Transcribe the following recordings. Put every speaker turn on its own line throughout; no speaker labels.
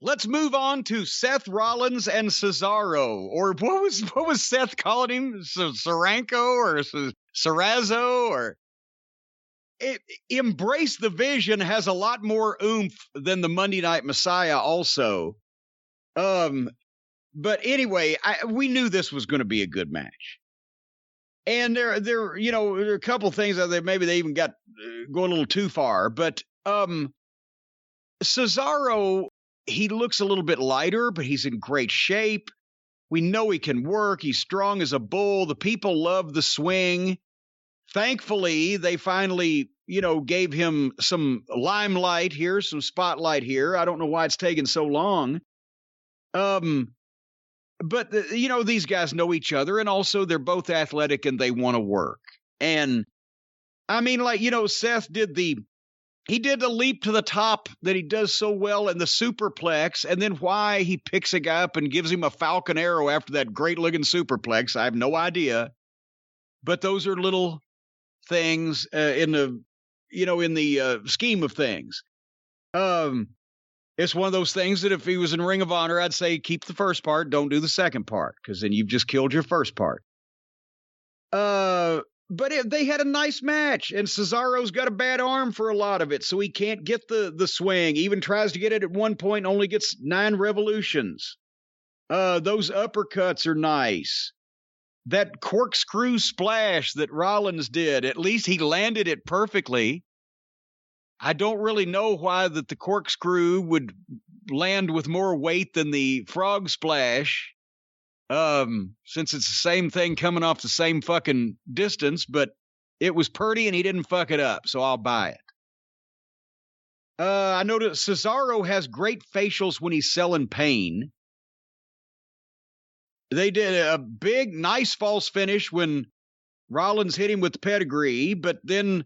let's move on to Seth Rollins and Cesaro, or what was Seth calling him? Saranko or Cesaro or Embrace the Vision has a lot more oomph than the Monday Night Messiah also. But anyway, we knew this was going to be a good match. And there are a couple things that maybe they even got going a little too far, but Cesaro, he looks a little bit lighter, but he's in great shape. We know he can work. He's strong as a bull. The people love the swing. Thankfully, they finally, gave him some limelight here, some spotlight here. I don't know why it's taken so long. But these guys know each other, and also they're both athletic and they want to work. And I mean, Seth did the leap to the top that he does so well in the superplex, and then why he picks a guy up and gives him a Falcon Arrow after that great looking superplex, I have no idea. But those are little things in the scheme of things. It's one of those things that if he was in Ring of Honor, I'd say keep the first part, don't do the second part, because then you've just killed your first part. But they had a nice match, and Cesaro's got a bad arm for a lot of it, so he can't get the swing. Even tries to get it at one point, only gets 9 revolutions. Those uppercuts are nice. That corkscrew splash that Rollins did, at least he landed it perfectly. I don't really know why that the corkscrew would land with more weight than the frog splash. Since it's the same thing coming off the same fucking distance, but it was pretty and he didn't fuck it up, so I'll buy it. I noticed Cesaro has great facials when he's selling pain. They did a big, nice false finish when Rollins hit him with the pedigree, but then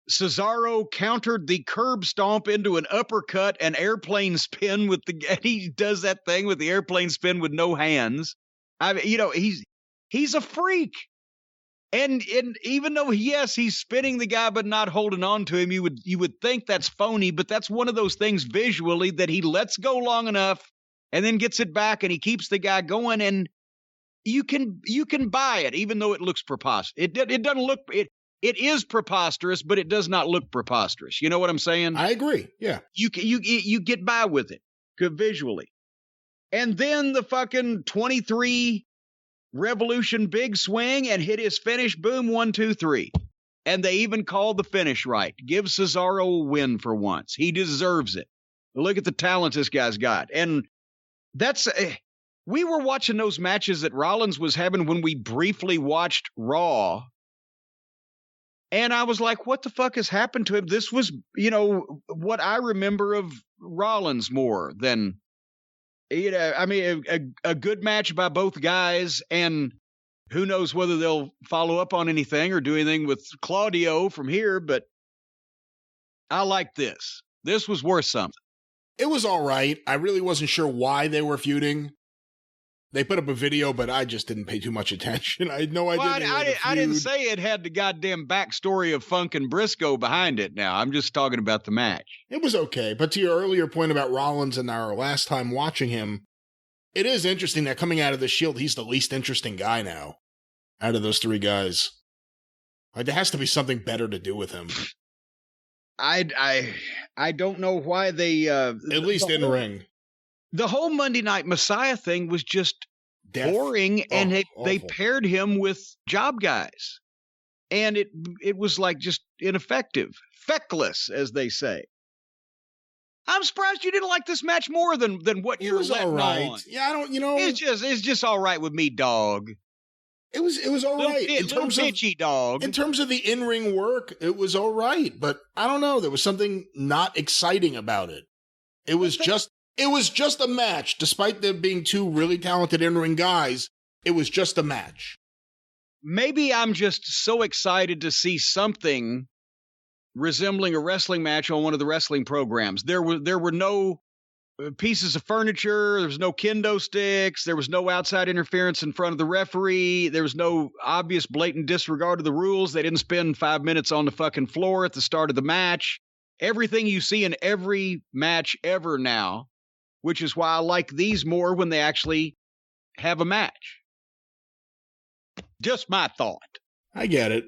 Cesaro countered the curb stomp into an uppercut and airplane spin and he does that thing with the airplane spin with no hands. I mean, he's a freak. And even though, yes, he's spinning the guy but not holding on to him, you would think that's phony, but that's one of those things visually that he lets go long enough and then gets it back and he keeps the guy going, and you can buy it even though it looks preposterous. It doesn't look it is preposterous, but it does not look preposterous. You know what I'm saying?
I agree. Yeah.
You get by with it visually. And then the fucking 23 revolution big swing and hit his finish. Boom, 1, 2, 3. And they even called the finish right. Give Cesaro a win for once. He deserves it. Look at the talent this guy's got. And that's we were watching those matches that Rollins was having when we briefly watched Raw. And I was like, what the fuck has happened to him? This was, what I remember of Rollins more than, I mean, a good match by both guys. And who knows whether they'll follow up on anything or do anything with Claudio from here. But I like this. This was worth something.
It was all right. I really wasn't sure why they were feuding. They put up a video, but I just didn't pay too much attention. I had no idea.
Well, I didn't say it had the goddamn backstory of Funk and Briscoe behind it now. I'm just talking about the match.
It was okay. But to your earlier point about Rollins and our last time watching him, it is interesting that coming out of the Shield, he's the least interesting guy now out of those 3 guys. Like, there has to be something better to do with him.
I don't know why they...
at least in ring.
The whole Monday Night Messiah thing was just boring, and they paired him with job guys. And it was like just ineffective. Feckless, as they say. I'm surprised you didn't like this match more than what you're letting on.
Yeah, I don't,
It's just all right with me, dog.
It was all right.
In terms of dog.
In terms of the in-ring work, it was all right. But I don't know. There was something not exciting about it. It was just a match. Despite there being 2 really talented in-ring guys, it was just a match.
Maybe I'm just so excited to see something resembling a wrestling match on one of the wrestling programs. There were no pieces of furniture. There was no kendo sticks. There was no outside interference in front of the referee. There was no obvious blatant disregard of the rules. They didn't spend 5 minutes on the fucking floor at the start of the match. Everything you see in every match ever now which is why I like these more when they actually have a match. Just my thought.
I get it.